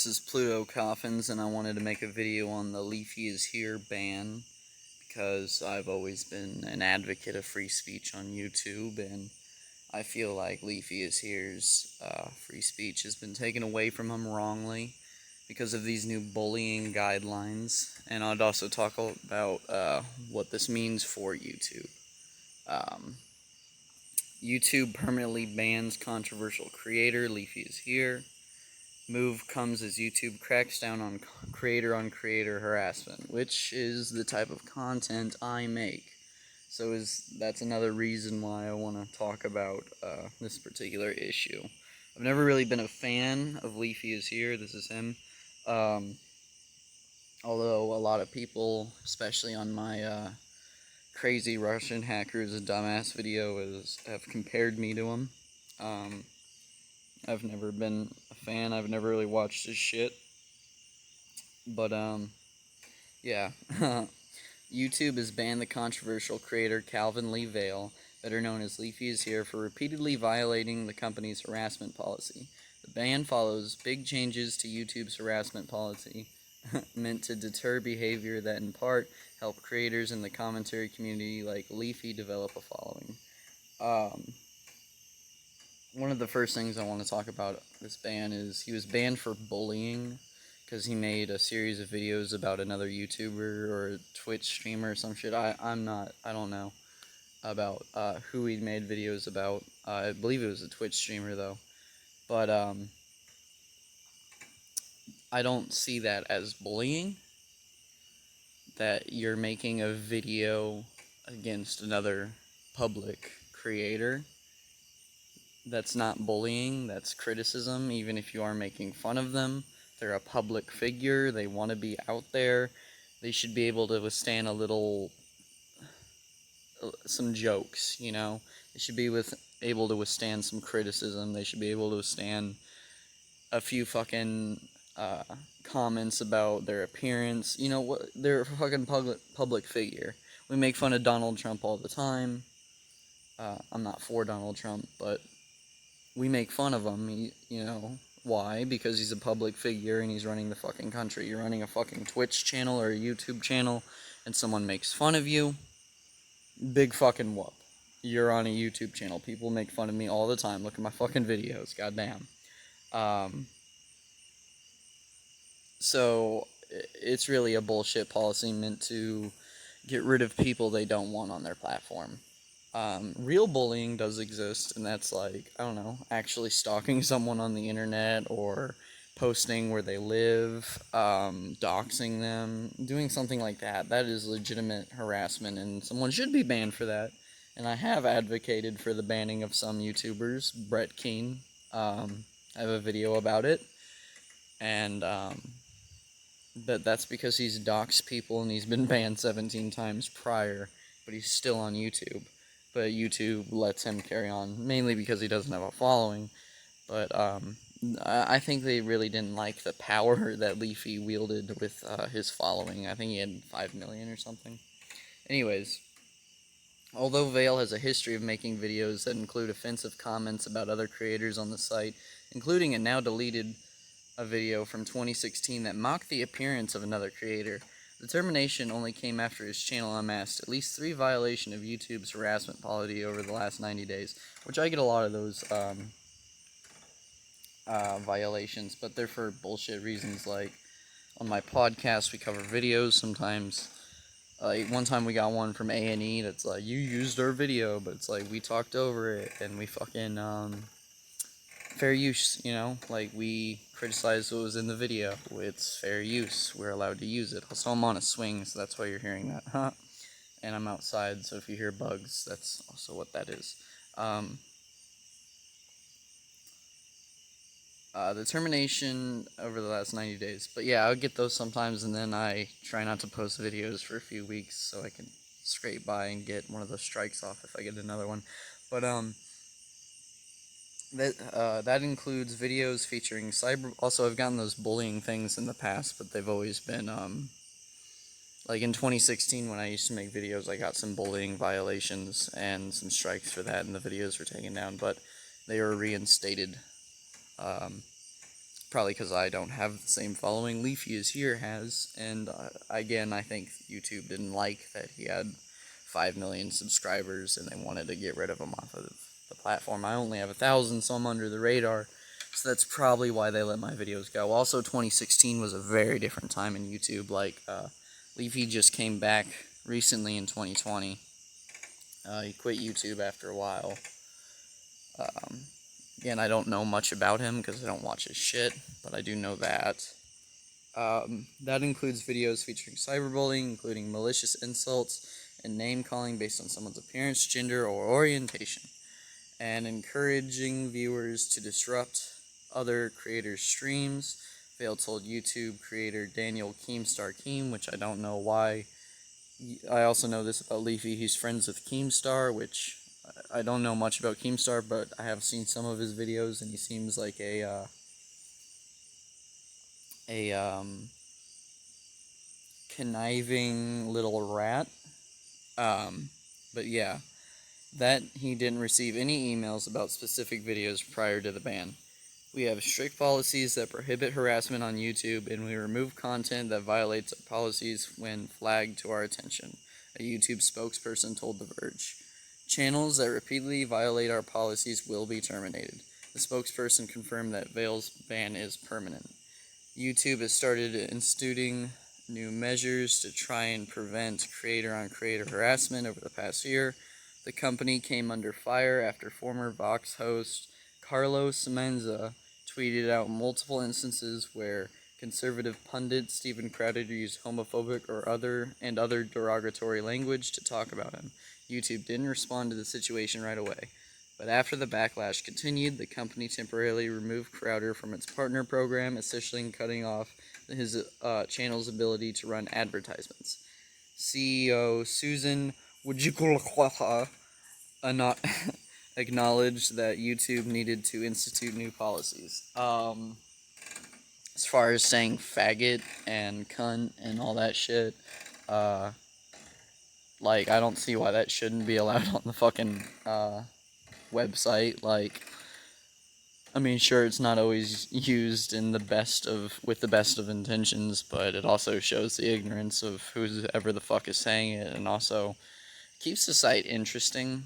this is PlutoCoffins, and I wanted to make a video on the Leafyishere Ban because I've always been an advocate of free speech on YouTube, and I feel like Leafyishere's free speech has been taken away from him wrongly because of these new bullying guidelines. And I'd also talk about what this means for YouTube. YouTube permanently bans controversial creator Leafyishere. Move comes as YouTube cracks down on creator harassment, which is the type of content I make. So that's another reason why I want to talk about this particular issue. I've never really been a fan of Leafyishere. This is him. Although a lot of people, especially on my crazy Russian hackers and dumbass video, have compared me to him. I've never been a fan. I've never really watched his shit. But, yeah. YouTube has banned the controversial creator Calvin Lee Vale, better known as Leafyishere, for repeatedly violating the company's harassment policy. The ban follows big changes to YouTube's harassment policy, meant to deter behavior that in part help creators in the commentary community like Leafy develop a following. One of the first things I want to talk about this ban is he was banned for bullying because he made a series of videos about another YouTuber or a Twitch streamer or some shit. I don't know about who he made videos about. I believe it was a Twitch streamer though. But I don't see that as bullying. That you're making a video against another public creator. That's not bullying, that's criticism, even if you are making fun of them. They're a public figure, they want to be out there. They should be able to withstand some jokes, you know? They should be able to withstand some criticism. They should be able to withstand a few fucking comments about their appearance. You know what? They're a fucking public figure. We make fun of Donald Trump all the time. I'm not for Donald Trump, but we make fun of him, you know. Why? Because he's a public figure and he's running the fucking country. You're running a fucking Twitch channel or a YouTube channel and someone makes fun of you, big fucking whoop. You're on a YouTube channel. People make fun of me all the time. Look at my fucking videos, goddamn. So, it's really a bullshit policy meant to get rid of people they don't want on their platform. Real bullying does exist, and that's like, I don't know, actually stalking someone on the internet, or posting where they live, doxing them, doing something like that. That is legitimate harassment, and someone should be banned for that. And I have advocated for the banning of some YouTubers. Brett Keane, I have a video about it, and but that's because he's doxed people and he's been banned 17 times prior, but he's still on YouTube. But YouTube lets him carry on, mainly because he doesn't have a following. But I think they really didn't like the power that Leafy wielded with his following. I think he had 5 million or something. Anyways, although Vale has a history of making videos that include offensive comments about other creators on the site, including a now deleted video from 2016 that mocked the appearance of another creator, the termination only came after his channel amassed at least 3 violations of YouTube's harassment policy over the last 90 days, which I get a lot of those violations, but they're for bullshit reasons. Like, on my podcast, we cover videos sometimes. Like, one time we got one from A&E that's like, you used our video, but it's like, we talked over it, and we fucking, fair use, you know, like, we criticized what was in the video. It's fair use. We're allowed to use it. Also, I'm on a swing, so that's why you're hearing that, huh? And I'm outside, so if you hear bugs, that's also what that is. The termination over the last 90 days. But yeah, I'll get those sometimes, and then I try not to post videos for a few weeks so I can scrape by and get one of those strikes off if I get another one. But, that includes videos featuring cyber. Also, I've gotten those bullying things in the past, but they've always been, like in 2016 when I used to make videos, I got some bullying violations and some strikes for that, and the videos were taken down, but they were reinstated. probably because I don't have the same following Leafyishere has, and again, I think YouTube didn't like that he had 5 million subscribers, and they wanted to get rid of him off of the platform. I only have 1,000, so I'm under the radar, so that's probably why they let my videos go. Also, 2016 was a very different time in YouTube. Like, Leafy just came back recently in 2020. He quit YouTube after a while. Again, I don't know much about him because I don't watch his shit, but I do know that. That includes videos featuring cyberbullying, including malicious insults and name-calling based on someone's appearance, gender, or orientation, and encouraging viewers to disrupt other creators' streams. Vale told YouTube creator Daniel Keemstar Keem, which I don't know why. I also know this about Leafy. He's friends with Keemstar, which I don't know much about Keemstar, but I have seen some of his videos, and he seems like a conniving little rat. But yeah, that he didn't receive any emails about specific videos prior to the ban. We have strict policies that prohibit harassment on YouTube, and we remove content that violates our policies when flagged to our attention, a YouTube spokesperson told The Verge. Channels that repeatedly violate our policies will be terminated. The spokesperson confirmed that Vale's ban is permanent. YouTube has started instituting new measures to try and prevent creator-on-creator harassment over the past year. The company came under fire after former Vox host Carlos Menza tweeted out multiple instances where conservative pundit Steven Crowder used homophobic or other derogatory language to talk about him. YouTube didn't respond to the situation right away, but after the backlash continued, the company temporarily removed Crowder from its partner program, essentially cutting off his channel's ability to run advertisements. CEO Susan Wojcicki acknowledged that YouTube needed to institute new policies. As far as saying faggot and cunt and all that shit, like, I don't see why that shouldn't be allowed on the fucking website. Like, I mean, sure, it's not always used in with the best of intentions, but it also shows the ignorance of whoever the fuck is saying it, and also keeps the site interesting.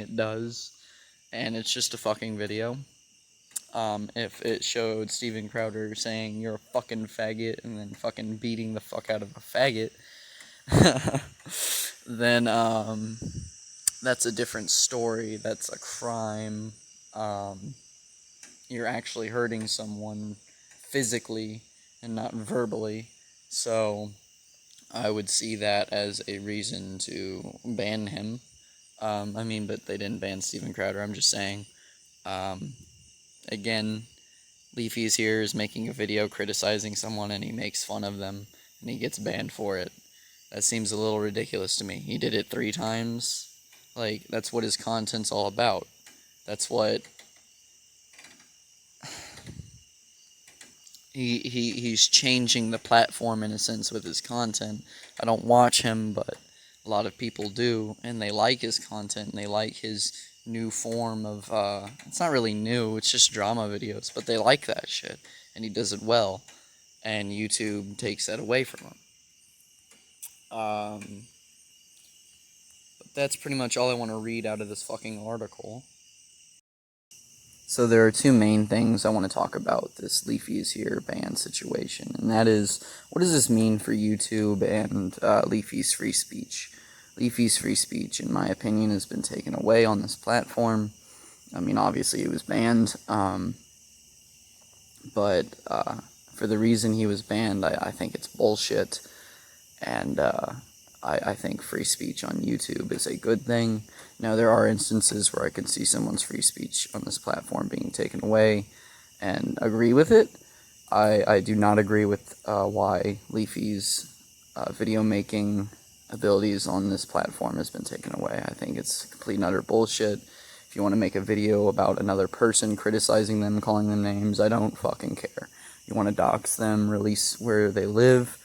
It does, and it's just a fucking video. If it showed Steven Crowder saying you're a fucking faggot and then fucking beating the fuck out of a faggot, then that's a different story. That's a crime. You're actually hurting someone physically and not verbally. So I would see that as a reason to ban him. But they didn't ban Steven Crowder. I'm just saying. Again, Leafyishere is making a video criticizing someone and he makes fun of them and he gets banned for it. That seems a little ridiculous to me. He did it 3 times. Like, that's what his content's all about. That's what he's changing the platform in a sense with his content. I don't watch him, but a lot of people do, and they like his content, and they like his new form of, it's not really new, it's just drama videos, but they like that shit, and he does it well, and YouTube takes that away from him. But that's pretty much all I want to read out of this fucking article. So there are 2 main things I want to talk about this Leafyishere ban situation, and that is, what does this mean for YouTube and Leafy's free speech? Leafy's free speech, in my opinion, has been taken away on this platform. I mean, obviously he was banned, but for the reason he was banned, I think it's bullshit, and I think free speech on YouTube is a good thing. Now, there are instances where I can see someone's free speech on this platform being taken away and agree with it. I do not agree with why Leafy's video making abilities on this platform has been taken away. I think it's complete and utter bullshit. If you want to make a video about another person, criticizing them, calling them names, I don't fucking care. You want to dox them, release where they live,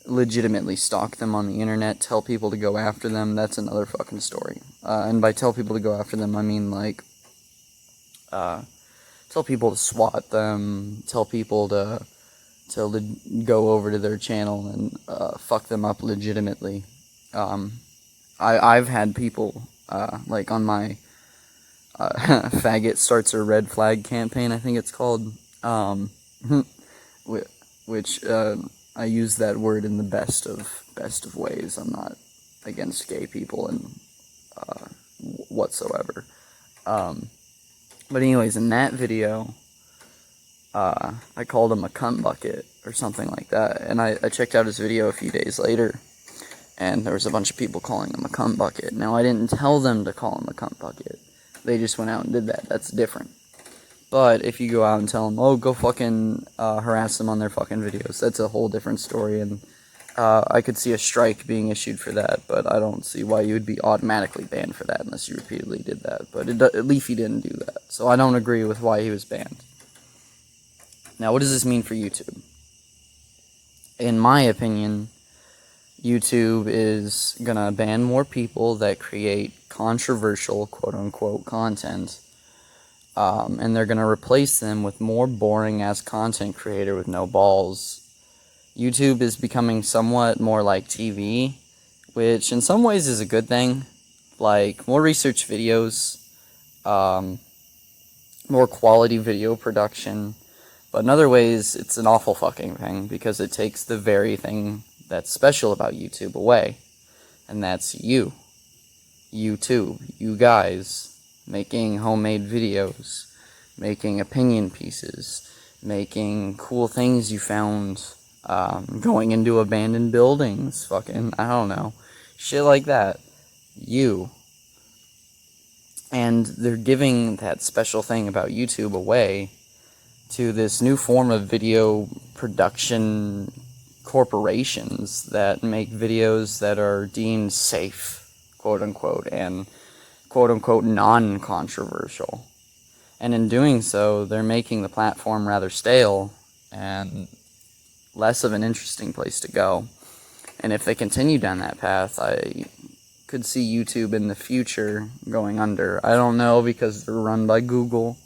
legitimately stalk them on the internet, tell people to go after them, that's another fucking story. And by tell people to go after them, I mean, like, tell people to swat them, tell people to go over to their channel and fuck them up legitimately. I've had people like on my faggot starts a red flag campaign, I think it's called, which I use that word in the best of ways. I'm not against gay people and whatsoever. But anyways, in that video, I called him a cunt bucket or something like that, and I checked out his video a few days later, and there was a bunch of people calling him a cunt bucket. Now, I didn't tell them to call him a cunt bucket. They just went out and did that. That's different. But if you go out and tell them, oh, go fucking harass them on their fucking videos, that's a whole different story, and I could see a strike being issued for that, but I don't see why you would be automatically banned for that unless you repeatedly did that. But Leafy didn't do that, so I don't agree with why he was banned. Now, what does this mean for YouTube? In my opinion, YouTube is gonna ban more people that create controversial, quote-unquote, content, and they're gonna replace them with more boring-ass content creator with no balls. YouTube is becoming somewhat more like TV, which in some ways is a good thing. Like, more research videos, more quality video production. But in other ways, it's an awful fucking thing, because it takes the very thing that's special about YouTube away. And that's you. YouTube. You guys. Making homemade videos. Making opinion pieces. Making cool things you found. Going into abandoned buildings. Fucking, I don't know. Shit like that. You. And they're giving that special thing about YouTube away to this new form of video production corporations that make videos that are deemed safe, quote-unquote, and quote-unquote non-controversial. And in doing so, they're making the platform rather stale and less of an interesting place to go. And if they continue down that path, I could see YouTube in the future going under. I don't know, because they're run by Google.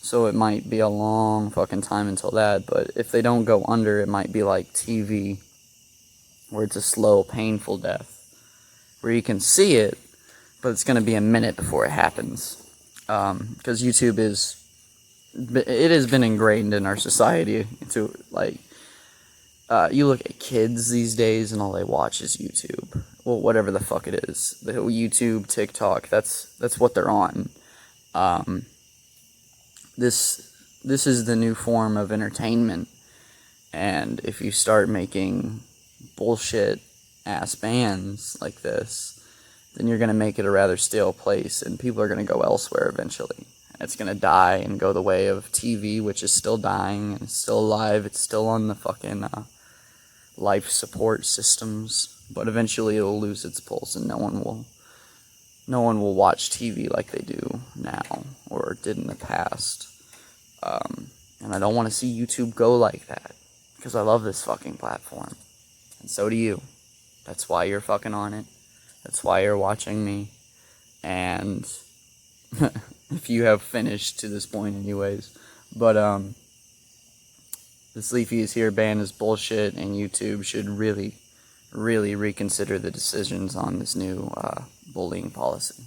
So it might be a long fucking time until that, but if they don't go under, it might be like TV, where it's a slow, painful death, where you can see it, but it's going to be a minute before it happens, because YouTube it has been ingrained in our society to, like, you look at kids these days, and all they watch is YouTube, well, whatever the fuck it is, the YouTube, TikTok, that's what they're on. This is the new form of entertainment, and if you start making bullshit ass bans like this, then you're going to make it a rather stale place, and people are going to go elsewhere eventually. It's going to die and go the way of TV, which is still dying, and it's still alive, it's still on the fucking life support systems, but eventually it'll lose its pulse, and no one will watch TV like they do now, or did in the past. And I don't want to see YouTube go like that, because I love this fucking platform. And so do you. That's why you're fucking on it. That's why you're watching me. And if you have finished to this point anyways. But, this Leafyishere ban is bullshit, and YouTube should really, really reconsider the decisions on this new bullying policy.